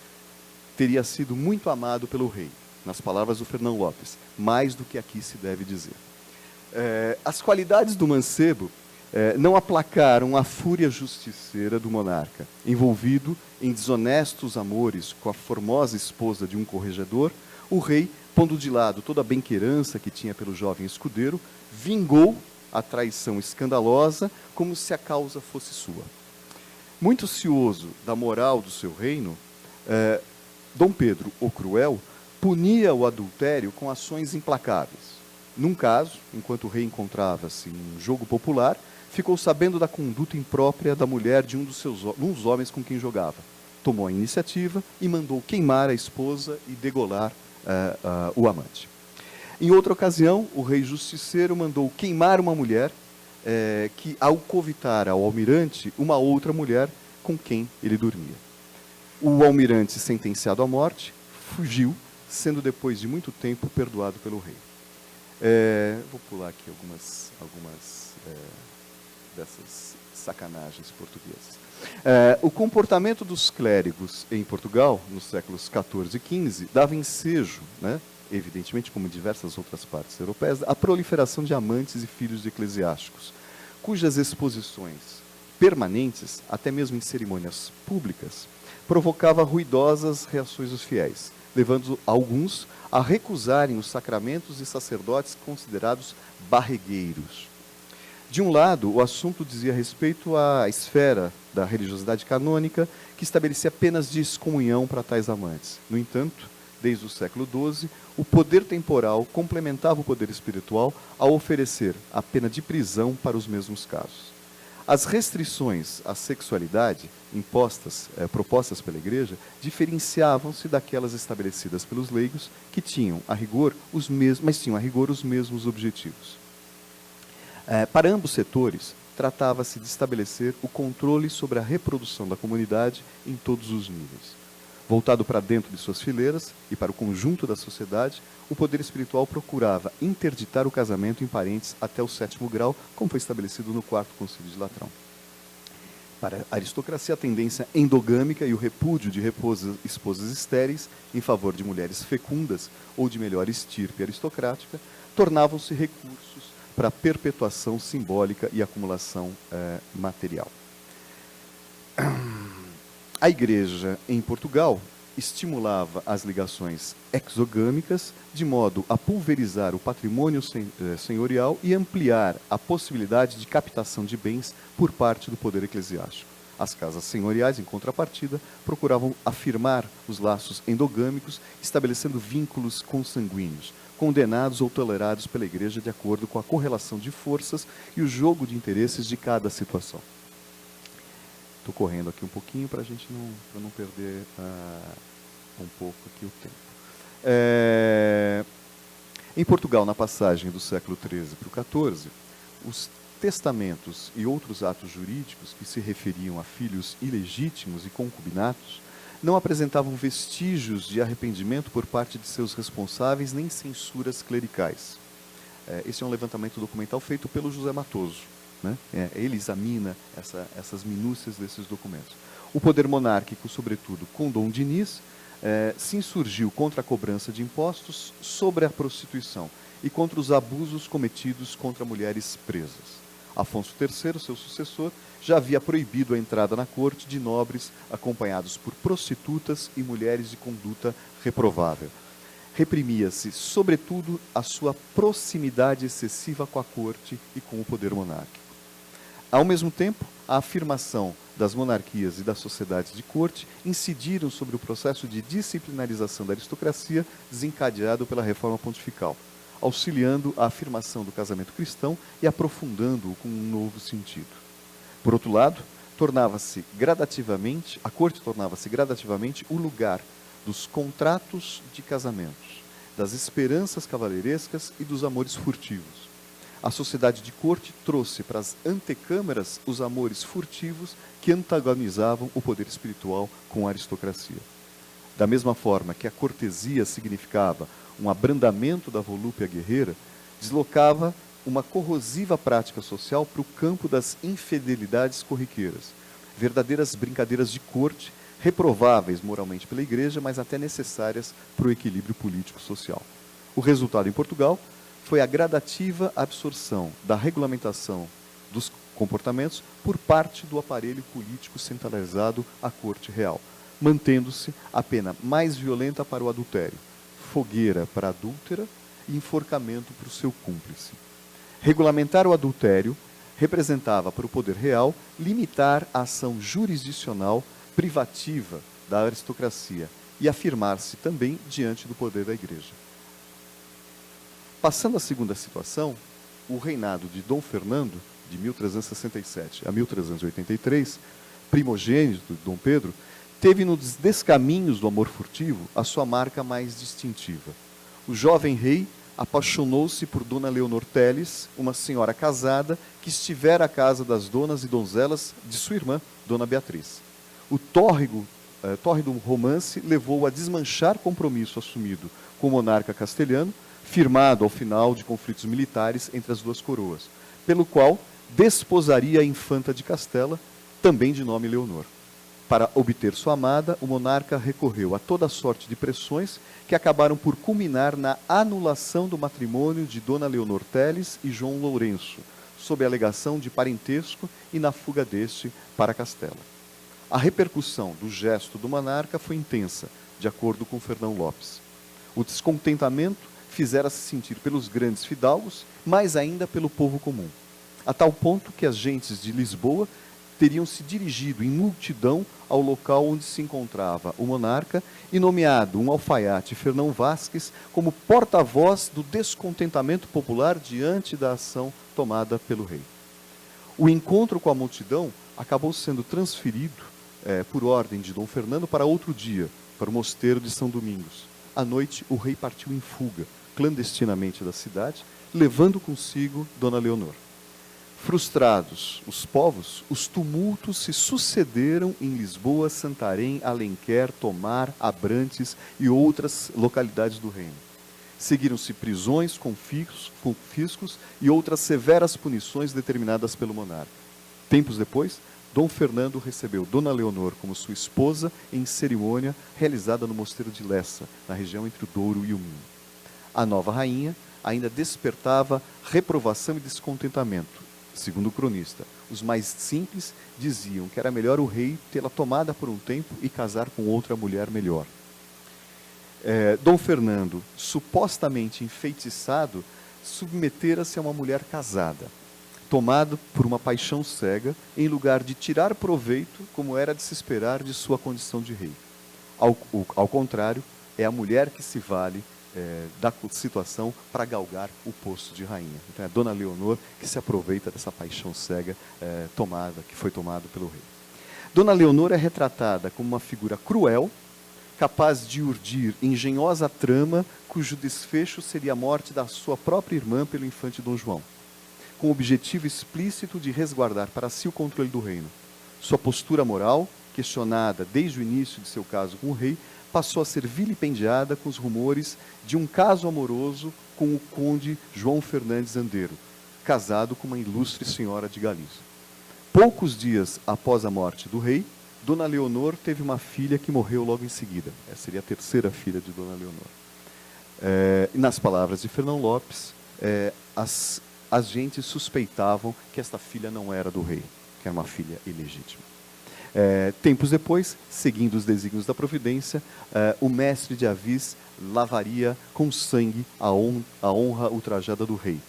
teria sido muito amado pelo rei, nas palavras do Fernão Lopes, mais do que aqui se deve dizer. As qualidades do mancebo não aplacaram a fúria justiceira do monarca, envolvido em desonestos amores com a formosa esposa de um corregedor. O rei, pondo de lado toda a benquerança que tinha pelo jovem escudeiro, vingou a traição escandalosa como se a causa fosse sua. Muito cioso da moral do seu reino, Dom Pedro, o Cruel, punia o adultério com ações implacáveis. Num caso, enquanto o rei encontrava-se em um jogo popular, ficou sabendo da conduta imprópria da mulher de um dos homens com quem jogava. Tomou a iniciativa e mandou queimar a esposa e degolar o amante. Em outra ocasião, o rei justiceiro mandou queimar uma mulher que, ao covitar ao almirante, uma outra mulher com quem ele dormia. O almirante, sentenciado à morte, fugiu, sendo depois de muito tempo perdoado pelo rei. Vou pular aqui algumas dessas sacanagens portuguesas. O comportamento dos clérigos em Portugal, nos séculos XIV e XV, dava ensejo, né, evidentemente como em diversas outras partes europeias, a proliferação de amantes e filhos de eclesiásticos, cujas exposições permanentes, até mesmo em cerimônias públicas, provocava ruidosas reações dos fiéis, levando alguns a recusarem os sacramentos e sacerdotes considerados barregueiros. De um lado, o assunto dizia respeito à esfera da religiosidade canônica, que estabelecia penas de excomunhão para tais amantes. No entanto, desde o século XII, o poder temporal complementava o poder espiritual ao oferecer a pena de prisão para os mesmos casos. As restrições à sexualidade propostas pela Igreja diferenciavam-se daquelas estabelecidas pelos leigos, que tinham a rigor os mesmos objetivos. Para ambos setores, tratava-se de estabelecer o controle sobre a reprodução da comunidade em todos os níveis. Voltado para dentro de suas fileiras e para o conjunto da sociedade, o poder espiritual procurava interditar o casamento em parentes até o 7º grau, como foi estabelecido no 4º Concílio de Latrão. Para a aristocracia, a tendência endogâmica e o repúdio de esposas estéreis em favor de mulheres fecundas ou de melhor estirpe aristocrática tornavam-se recursos para a perpetuação simbólica e acumulação material. A Igreja, em Portugal, estimulava as ligações exogâmicas de modo a pulverizar o patrimônio senhorial e ampliar a possibilidade de captação de bens por parte do poder eclesiástico. As casas senhoriais, em contrapartida, procuravam afirmar os laços endogâmicos, estabelecendo vínculos consanguíneos, condenados ou tolerados pela Igreja de acordo com a correlação de forças e o jogo de interesses de cada situação. Estou correndo aqui um pouquinho para a gente não perder um pouco aqui o tempo. Em Portugal, na passagem do século XIII para o XIV, os testamentos e outros atos jurídicos que se referiam a filhos ilegítimos e concubinatos não apresentavam vestígios de arrependimento por parte de seus responsáveis nem censuras clericais. Esse é um levantamento documental feito pelo José Matoso, né? Ele examina essas minúcias desses documentos. O poder monárquico, sobretudo com Dom Dinis, se insurgiu contra a cobrança de impostos sobre a prostituição e contra os abusos cometidos contra mulheres presas. Afonso III, seu sucessor, já havia proibido a entrada na corte de nobres acompanhados por prostitutas e mulheres de conduta reprovável. Reprimia-se, sobretudo, a sua proximidade excessiva com a corte e com o poder monárquico. Ao mesmo tempo, a afirmação das monarquias e das sociedades de corte incidiram sobre o processo de disciplinarização da aristocracia desencadeado pela Reforma Pontifical, auxiliando a afirmação do casamento cristão e aprofundando-o com um novo sentido. Por outro lado, a corte tornava-se gradativamente o lugar dos contratos de casamentos, das esperanças cavalheirescas e dos amores furtivos. A sociedade de corte trouxe para as antecâmaras os amores furtivos que antagonizavam o poder espiritual com a aristocracia. Da mesma forma que a cortesia significava um abrandamento da volúpia guerreira, deslocava uma corrosiva prática social para o campo das infidelidades corriqueiras, verdadeiras brincadeiras de corte, reprováveis moralmente pela Igreja, mas até necessárias para o equilíbrio político-social. O resultado em Portugal foi a gradativa absorção da regulamentação dos comportamentos por parte do aparelho político centralizado à corte real, mantendo-se a pena mais violenta para o adultério, fogueira para a adúltera e enforcamento para o seu cúmplice. Regulamentar o adultério representava para o poder real limitar a ação jurisdicional privativa da aristocracia e afirmar-se também diante do poder da Igreja. Passando à segunda situação, o reinado de Dom Fernando, de 1367 a 1383, primogênito de Dom Pedro, teve nos descaminhos do amor furtivo a sua marca mais distintiva. O jovem rei apaixonou-se por Dona Leonor Teles, uma senhora casada que estivera à casa das donas e donzelas de sua irmã, Dona Beatriz. O tórrido romance levou a desmanchar compromisso assumido com o monarca castelhano, firmado ao final de conflitos militares entre as duas coroas, pelo qual desposaria a infanta de Castela, também de nome Leonor. Para obter sua amada, o monarca recorreu a toda sorte de pressões que acabaram por culminar na anulação do matrimônio de Dona Leonor Teles e João Lourenço, sob a alegação de parentesco e na fuga deste para Castela. A repercussão do gesto do monarca foi intensa, de acordo com Fernão Lopes. O descontentamento fizera-se sentir pelos grandes fidalgos, mais ainda pelo povo comum, a tal ponto que as gentes de Lisboa teriam se dirigido em multidão ao local onde se encontrava o monarca e nomeado um alfaiate, Fernão Vasques, como porta-voz do descontentamento popular diante da ação tomada pelo rei. O encontro com a multidão acabou sendo transferido, por ordem de Dom Fernando, para outro dia, para o mosteiro de São Domingos. À noite, o rei partiu em fuga, clandestinamente da cidade, levando consigo Dona Leonor. Frustrados os povos, os tumultos se sucederam em Lisboa, Santarém, Alenquer, Tomar, Abrantes e outras localidades do reino. Seguiram-se prisões, confiscos e outras severas punições determinadas pelo monarca. Tempos depois, Dom Fernando recebeu Dona Leonor como sua esposa em cerimônia realizada no mosteiro de Lessa, na região entre o Douro e o Minho. A nova rainha ainda despertava reprovação e descontentamento. Segundo o cronista, os mais simples diziam que era melhor o rei tê-la tomada por um tempo e casar com outra mulher melhor. Dom Fernando, supostamente enfeitiçado, submetera-se a uma mulher casada, tomado por uma paixão cega, em lugar de tirar proveito, como era de se esperar de sua condição de rei. Ao contrário, é a mulher que se vale da situação para galgar o posto de rainha. Então é a Dona Leonor que se aproveita dessa paixão cega que foi tomada pelo rei. Dona Leonor é retratada como uma figura cruel, capaz de urdir engenhosa trama, cujo desfecho seria a morte da sua própria irmã pelo infante Dom João, com o objetivo explícito de resguardar para si o controle do reino. Sua postura moral, questionada desde o início de seu caso com o rei, passou a ser vilipendiada com os rumores de um caso amoroso com o conde João Fernandes Andeiro, casado com uma ilustre senhora de Galiza. Poucos dias após a morte do rei, Dona Leonor teve uma filha que morreu logo em seguida. Essa seria a terceira filha de Dona Leonor. Nas palavras de Fernão Lopes, as gentes suspeitavam que esta filha não era do rei, que era uma filha ilegítima. Tempos depois, seguindo os desígnios da providência, o mestre de Avis lavaria com sangue a honra ultrajada do rei,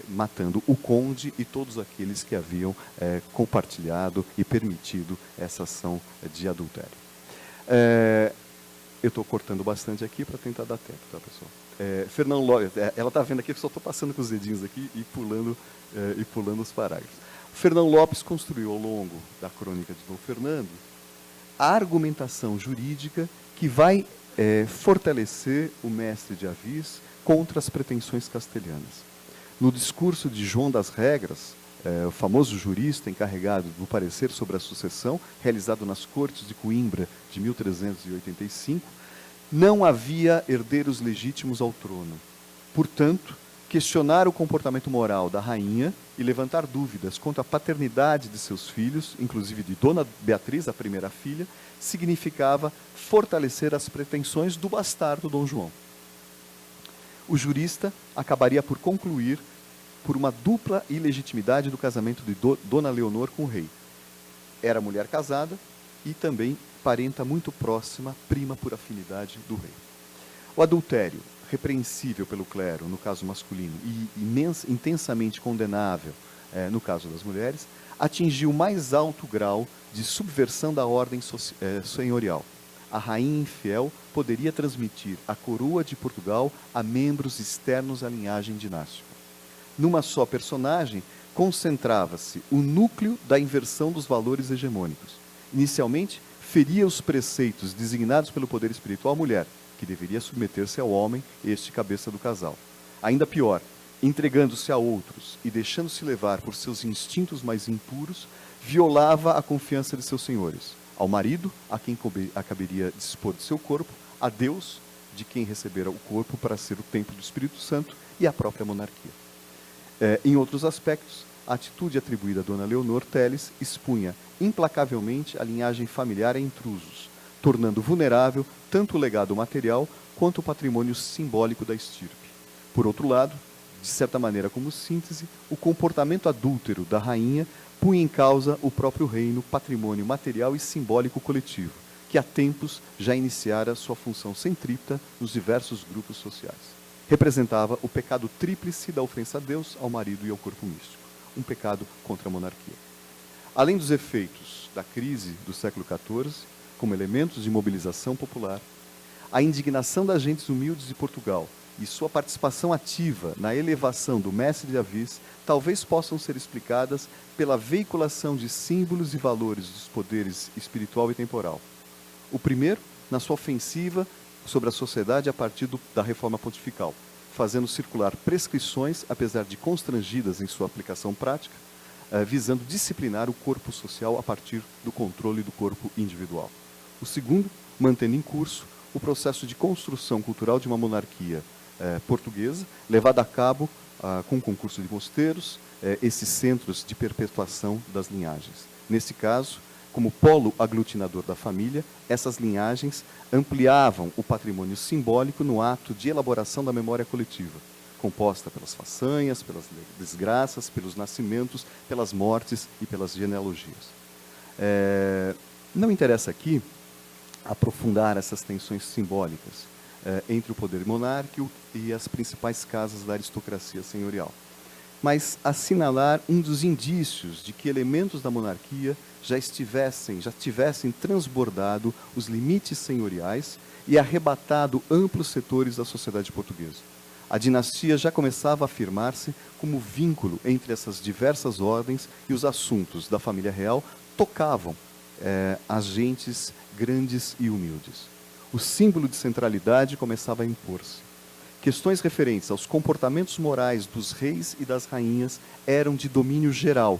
matando o conde e todos aqueles que haviam compartilhado e permitido essa ação de adultério. Eu estou cortando bastante aqui para tentar dar tempo, tá, pessoal? Fernão Lopes, ela está vendo aqui que eu só estou passando com os dedinhos aqui e pulando os parágrafos. Fernão Lopes construiu ao longo da crônica de Dom Fernando a argumentação jurídica que vai fortalecer o mestre de Avis contra as pretensões castelhanas. No discurso de João das Regras, o famoso jurista encarregado do parecer sobre a sucessão, realizado nas Cortes de Coimbra de 1385, não havia herdeiros legítimos ao trono. Portanto, questionar o comportamento moral da rainha e levantar dúvidas quanto à paternidade de seus filhos, inclusive de Dona Beatriz, a primeira filha, significava fortalecer as pretensões do bastardo Dom João. O jurista acabaria por concluir por uma dupla ilegitimidade do casamento de Dona Leonor com o rei. Era mulher casada e também parenta muito próxima, prima por afinidade do rei. O adultério, repreensível pelo clero, no caso masculino, e intensamente condenável, no caso das mulheres, atingiu o mais alto grau de subversão da ordem senhorial. A rainha infiel poderia transmitir a coroa de Portugal a membros externos à linhagem dinástica. Numa só personagem, concentrava-se o núcleo da inversão dos valores hegemônicos. Inicialmente, feria os preceitos designados pelo poder espiritual à mulher, que deveria submeter-se ao homem, este cabeça do casal. Ainda pior, entregando-se a outros e deixando-se levar por seus instintos mais impuros, violava a confiança de seus senhores. Ao marido, a quem caberia dispor de seu corpo, a Deus, de quem recebera o corpo para ser o templo do Espírito Santo, e à própria monarquia. Em outros aspectos, a atitude atribuída a Dona Leonor Teles expunha implacavelmente a linhagem familiar a intrusos, tornando vulnerável tanto o legado material quanto o patrimônio simbólico da estirpe. Por outro lado, de certa maneira como síntese, o comportamento adúltero da rainha punha em causa o próprio reino, patrimônio material e simbólico coletivo, que há tempos já iniciara sua função centrípeta nos diversos grupos sociais. Representava o pecado tríplice da ofensa a Deus, ao marido e ao corpo místico, um pecado contra a monarquia. Além dos efeitos da crise do século XIV, como elementos de mobilização popular, a indignação das gentes humildes de Portugal e sua participação ativa na elevação do mestre de Avis talvez possam ser explicadas pela veiculação de símbolos e valores dos poderes espiritual e temporal. O primeiro, na sua ofensiva sobre a sociedade a partir da reforma pontifical, fazendo circular prescrições, apesar de constrangidas em sua aplicação prática, visando disciplinar o corpo social a partir do controle do corpo individual. O segundo, mantendo em curso o processo de construção cultural de uma monarquia portuguesa, levada a cabo com concurso de mosteiros, esses centros de perpetuação das linhagens. Nesse caso, como polo aglutinador da família, essas linhagens ampliavam o patrimônio simbólico no ato de elaboração da memória coletiva, composta pelas façanhas, pelas desgraças, pelos nascimentos, pelas mortes e pelas genealogias. Não interessa aqui aprofundar essas tensões simbólicas entre o poder monárquico e as principais casas da aristocracia senhorial, mas assinalar um dos indícios de que elementos da monarquia já tivessem transbordado os limites senhoriais e arrebatado amplos setores da sociedade portuguesa. A dinastia já começava a afirmar-se como vínculo entre essas diversas ordens, e os assuntos da família real tocavam as gentes grandes e humildes. O símbolo de centralidade começava a impor-se. Questões referentes aos comportamentos morais dos reis e das rainhas eram de domínio geral,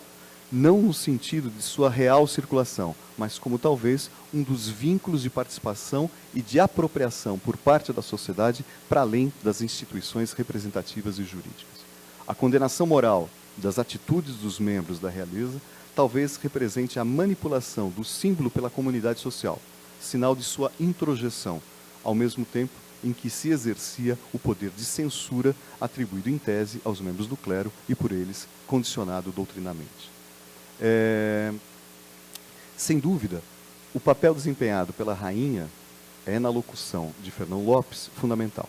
não no sentido de sua real circulação, mas como talvez um dos vínculos de participação e de apropriação por parte da sociedade para além das instituições representativas e jurídicas. A condenação moral das atitudes dos membros da realeza talvez represente a manipulação do símbolo pela comunidade social, sinal de sua introjeção, ao mesmo tempo em que se exercia o poder de censura atribuído em tese aos membros do clero e por eles condicionado doutrinamente. Sem dúvida, o papel desempenhado pela rainha na locução de Fernão Lopes, fundamental.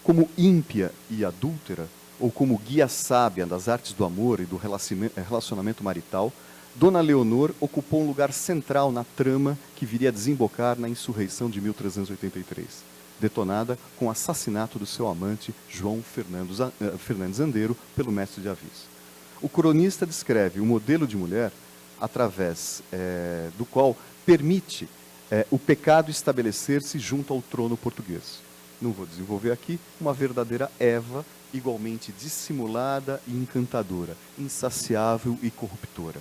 Como ímpia e adúltera, ou como guia sábia das artes do amor e do relacionamento marital, Dona Leonor ocupou um lugar central na trama que viria a desembocar na insurreição de 1383, detonada com o assassinato do seu amante, João Fernandes Andeiro, pelo mestre de Avis. O cronista descreve o modelo de mulher através do qual permite o pecado estabelecer-se junto ao trono português. Não vou desenvolver aqui, uma verdadeira Eva, igualmente dissimulada e encantadora, insaciável e corruptora.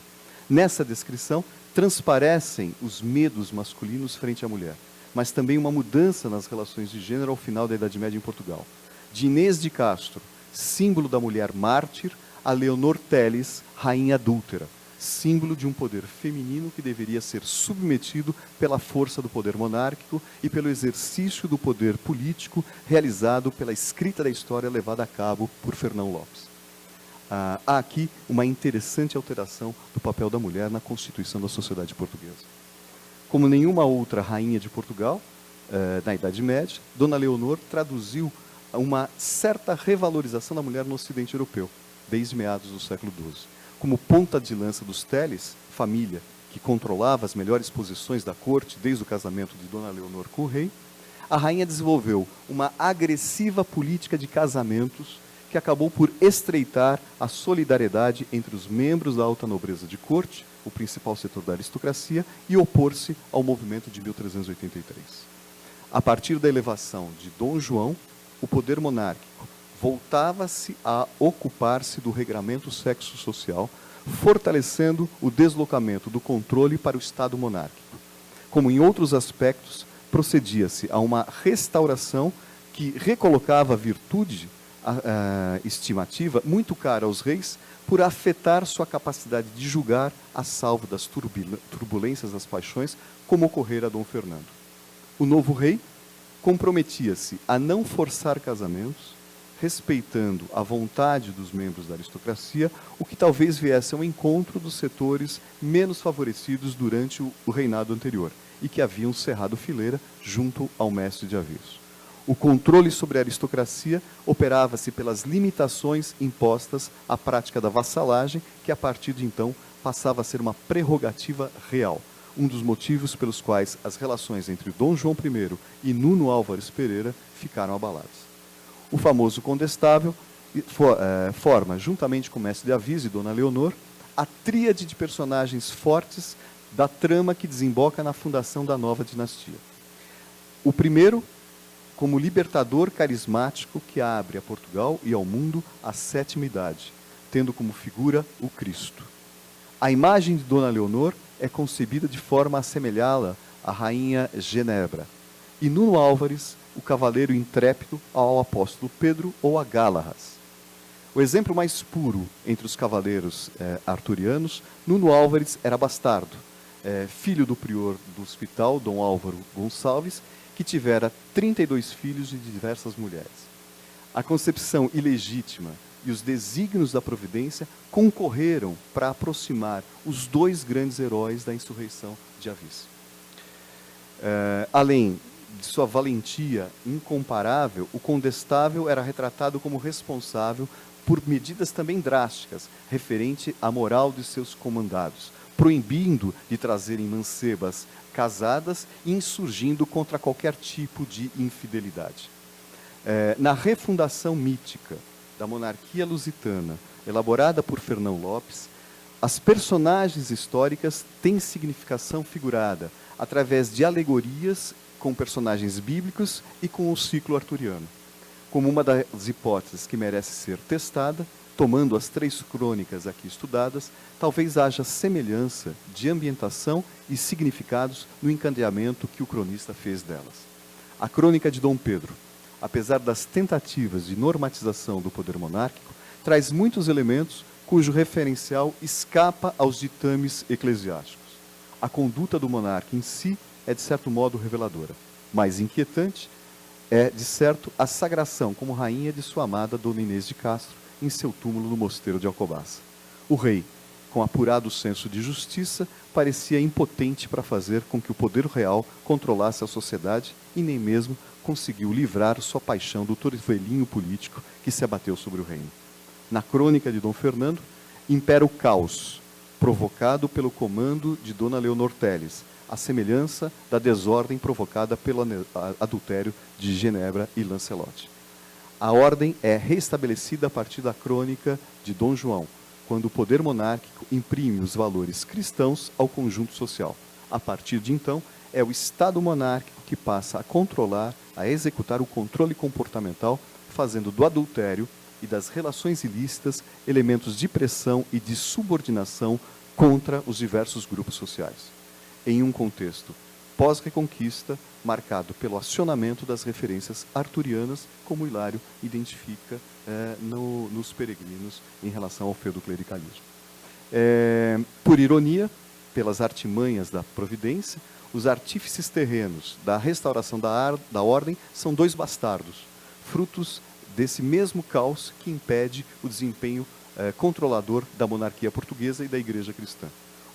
Nessa descrição, transparecem os medos masculinos frente à mulher, mas também uma mudança nas relações de gênero ao final da Idade Média em Portugal. De Inês de Castro, símbolo da mulher mártir, a Leonor Teles, rainha adúltera, símbolo de um poder feminino que deveria ser submetido pela força do poder monárquico e pelo exercício do poder político realizado pela escrita da história levada a cabo por Fernão Lopes. Há aqui uma interessante alteração do papel da mulher na constituição da sociedade portuguesa. Como nenhuma outra rainha de Portugal, na Idade Média, Dona Leonor traduziu uma certa revalorização da mulher no Ocidente europeu, desde meados do século XII. Como ponta de lança dos Teles, família que controlava as melhores posições da corte desde o casamento de Dona Leonor com o rei, a rainha desenvolveu uma agressiva política de casamentos que acabou por estreitar a solidariedade entre os membros da alta nobreza de corte, o principal setor da aristocracia, e opor-se ao movimento de 1383. A partir da elevação de Dom João, o poder monárquico voltava-se a ocupar-se do regramento sexo-social, fortalecendo o deslocamento do controle para o Estado monárquico. Como em outros aspectos, procedia-se a uma restauração que recolocava a virtude estimativa muito cara aos reis por afetar sua capacidade de julgar a salvo das turbulências das paixões, como ocorrera a Dom Fernando. O novo rei comprometia-se a não forçar casamentos, respeitando a vontade dos membros da aristocracia, o que talvez viesse ao encontro dos setores menos favorecidos durante o reinado anterior e que haviam cerrado fileira junto ao mestre de aviso. O controle sobre a aristocracia operava-se pelas limitações impostas à prática da vassalagem, que a partir de então passava a ser uma prerrogativa real, um dos motivos pelos quais as relações entre Dom João I e Nuno Álvares Pereira ficaram abaladas. O famoso condestável forma, juntamente com o mestre de aviso e Dona Leonor, a tríade de personagens fortes da trama que desemboca na fundação da nova dinastia. O primeiro, como libertador carismático que abre a Portugal e ao mundo a sétima idade, tendo como figura o Cristo. A imagem de Dona Leonor é concebida de forma a assemelhá-la à rainha Genebra, e Nuno Álvares, o cavaleiro intrépido, ao apóstolo Pedro ou a Galahad. O exemplo mais puro entre os cavaleiros arturianos, Nuno Álvares era bastardo, filho do prior do hospital, Dom Álvaro Gonçalves, que tivera 32 filhos de diversas mulheres. A concepção ilegítima e os desígnios da providência concorreram para aproximar os dois grandes heróis da insurreição de Avis. Além de sua valentia incomparável, o condestável era retratado como responsável por medidas também drásticas, referente à moral de seus comandados, proibindo de trazerem mancebas casadas e insurgindo contra qualquer tipo de infidelidade. Na refundação mítica da monarquia lusitana, elaborada por Fernão Lopes, as personagens históricas têm significação figurada através de alegorias com personagens bíblicos e com o ciclo arturiano. Como uma das hipóteses que merece ser testada, tomando as 3 crônicas aqui estudadas, talvez haja semelhança de ambientação e significados no encadeamento que o cronista fez delas. A crônica de Dom Pedro, apesar das tentativas de normatização do poder monárquico, traz muitos elementos cujo referencial escapa aos ditames eclesiásticos. A conduta do monarca em si é, de certo modo, reveladora. Mais inquietante é, de certo, a sagração como rainha de sua amada Dona Inês de Castro em seu túmulo no mosteiro de Alcobaça. O rei, com apurado senso de justiça, parecia impotente para fazer com que o poder real controlasse a sociedade e nem mesmo conseguiu livrar sua paixão do torvelinho político que se abateu sobre o reino. Na crônica de Dom Fernando, impera o caos, provocado pelo comando de Dona Leonor Teles, a semelhança da desordem provocada pelo adultério de Genebra e Lancelot. A ordem é restabelecida a partir da crônica de Dom João, quando o poder monárquico imprime os valores cristãos ao conjunto social. A partir de então, é o Estado monárquico que passa a controlar, a executar o controle comportamental, fazendo do adultério e das relações ilícitas elementos de pressão e de subordinação contra os diversos grupos sociais. Em um contexto pós-reconquista, marcado pelo acionamento das referências arturianas, como Hilário identifica nos Peregrinos em relação ao feudo-clericalismo. Por ironia, pelas artimanhas da providência, os artífices terrenos da restauração da ordem são 2 bastardos, frutos desse mesmo caos que impede o desempenho controlador da monarquia portuguesa e da Igreja cristã.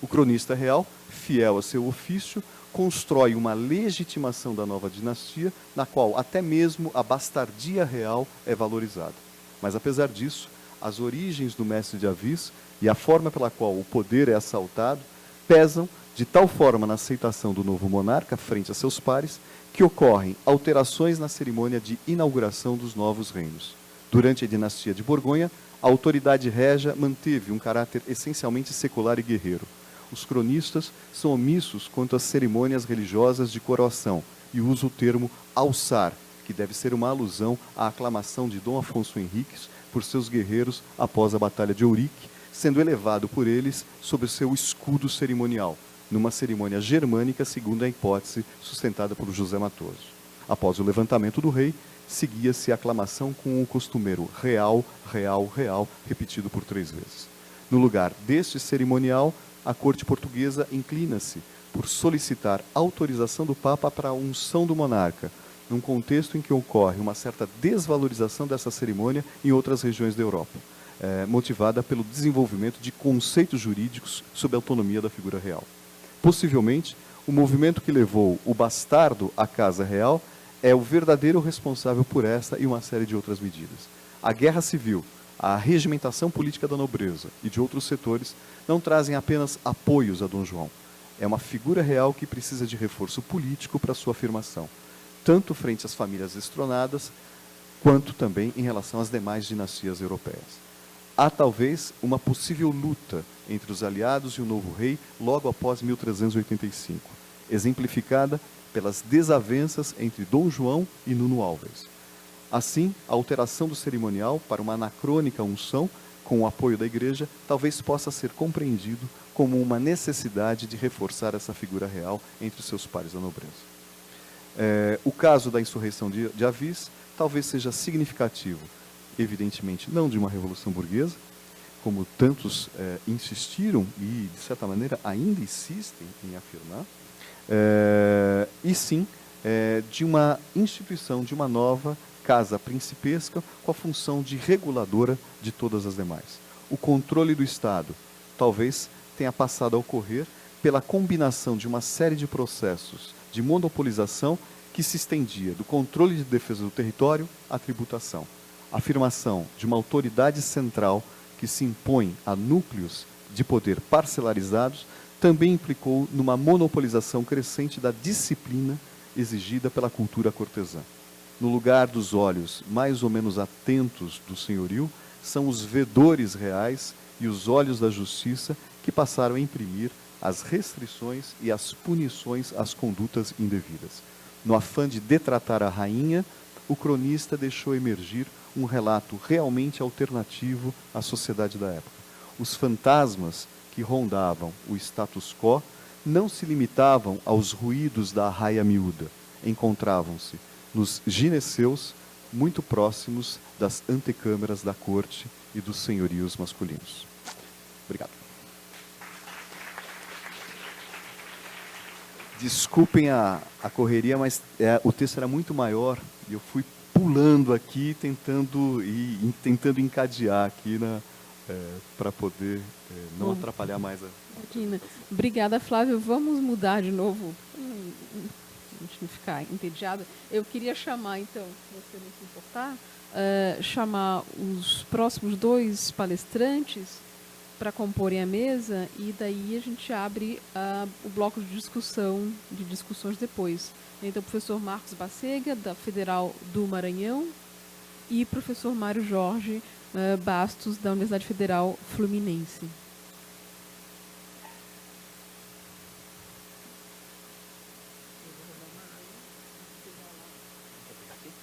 O cronista real, fiel a seu ofício, constrói uma legitimação da nova dinastia, na qual até mesmo a bastardia real é valorizada. Mas, apesar disso, as origens do mestre de Avis e a forma pela qual o poder é assaltado pesam de tal forma na aceitação do novo monarca frente a seus pares, que ocorrem alterações na cerimônia de inauguração dos novos reinos. Durante a dinastia de Borgonha, a autoridade régia manteve um caráter essencialmente secular e guerreiro. Os cronistas são omissos quanto às cerimônias religiosas de coroação e usam o termo alçar, que deve ser uma alusão à aclamação de Dom Afonso Henriques por seus guerreiros após a Batalha de Ourique, sendo elevado por eles sobre seu escudo cerimonial, numa cerimônia germânica segundo a hipótese sustentada por José Matoso. Após o levantamento do rei, seguia-se a aclamação com o costumeiro real, real, real, repetido por 3 vezes. No lugar deste cerimonial, a corte portuguesa inclina-se por solicitar autorização do Papa para a unção do monarca, num contexto em que ocorre uma certa desvalorização dessa cerimônia em outras regiões da Europa, motivada pelo desenvolvimento de conceitos jurídicos sobre a autonomia da figura real. Possivelmente, o movimento que levou o bastardo à Casa Real é o verdadeiro responsável por essa e uma série de outras medidas. A guerra civil, a regimentação política da nobreza e de outros setores não trazem apenas apoios a Dom João. É uma figura real que precisa de reforço político para sua afirmação, tanto frente às famílias destronadas, quanto também em relação às demais dinastias europeias. Há talvez uma possível luta entre os aliados e o novo rei logo após 1385, exemplificada pelas desavenças entre Dom João e Nuno Álvares. Assim, a alteração do cerimonial para uma anacrônica unção, com o apoio da Igreja, talvez possa ser compreendido como uma necessidade de reforçar essa figura real entre os seus pares da nobreza. O caso da insurreição de Avis talvez seja significativo, evidentemente, não de uma revolução burguesa, como tantos insistiram e, de certa maneira, ainda insistem em afirmar, e sim de uma instituição, de uma nova casa principesca com a função de reguladora de todas as demais. O controle do Estado talvez tenha passado a ocorrer pela combinação de uma série de processos de monopolização que se estendia do controle de defesa do território à tributação. A afirmação de uma autoridade central que se impõe a núcleos de poder parcelarizados também implicou numa monopolização crescente da disciplina exigida pela cultura cortesã. No lugar dos olhos mais ou menos atentos do senhorio, são os vedores reais e os olhos da justiça que passaram a imprimir as restrições e as punições às condutas indevidas. No afã de detratar a rainha, o cronista deixou emergir um relato realmente alternativo à sociedade da época. Os fantasmas que rondavam o status quo não se limitavam aos ruídos da arraia miúda, encontravam-se nos gineceus muito próximos das antecâmaras da corte e dos senhorios masculinos. Obrigado. Desculpem a correria, mas o texto era muito maior e eu fui pulando aqui, tentando encadear aqui para poder não atrapalhar mais a... Obrigada, Flávio. Vamos mudar de novo, a gente não ficar entediado. Eu queria chamar, então, se você não se importar, chamar os próximos 2 palestrantes para comporem a mesa, e daí a gente abre o bloco de discussões depois. Então, o professor Marcos Bacega, da Federal do Maranhão, e o professor Mário Jorge Bastos, da Universidade Federal Fluminense.